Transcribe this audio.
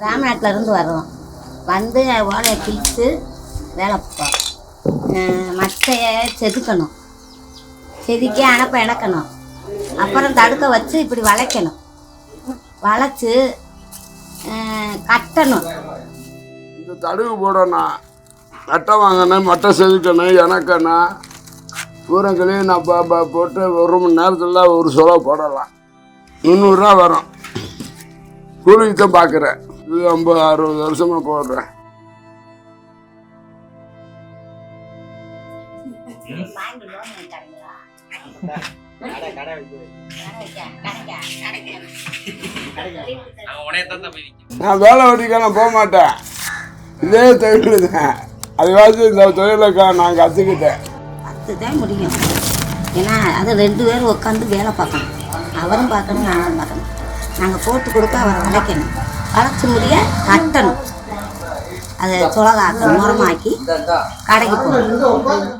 ராமநாட்டில் இருந்து வரோம். வந்து ஓலையை கிழித்து வேலை பார்ப்போம். மட்டையை செதுக்கணும், செதுக்கி அணப்பை இணக்கணும், அப்புறம் தடுக்க வச்சு இப்படி வளைக்கணும், வளைச்சி கட்டணும். இந்த தடுகு போடணும், மட்டை வாங்கணும், மட்டை செதுக்கணும், இணக்கணும், பூரங்களையும் நான் போட்டு 1 மணி நேரத்தில் ஒரு சொலை போடலாம். 300 ரூபா வரும். கூலிக்கு தான் பார்க்குறேன். இது 50-60 வருஷமாக போடுறேன். நான் வேலை வெட்டிக்கெல்லாம் போக மாட்டேன். இதே தொழில் தான். அதுவாச்சும் இந்த தொழிலை நான் கற்றுக்கிட்டேன். அதுதான் முடியும். ஏன்னா அது 2 பேரும் உட்காந்து வேலை பார்க்கணும். அவரும் பார்க்கணும், நானும் பார்க்கணும். நாங்கள் போட்டு கொடுக்க அவரை வளைக்கணும், வளைச்சி முடிய கட்டணும், அதை சுலகாக்கணும், முறமாக்கி கடைக்கு போகணும்.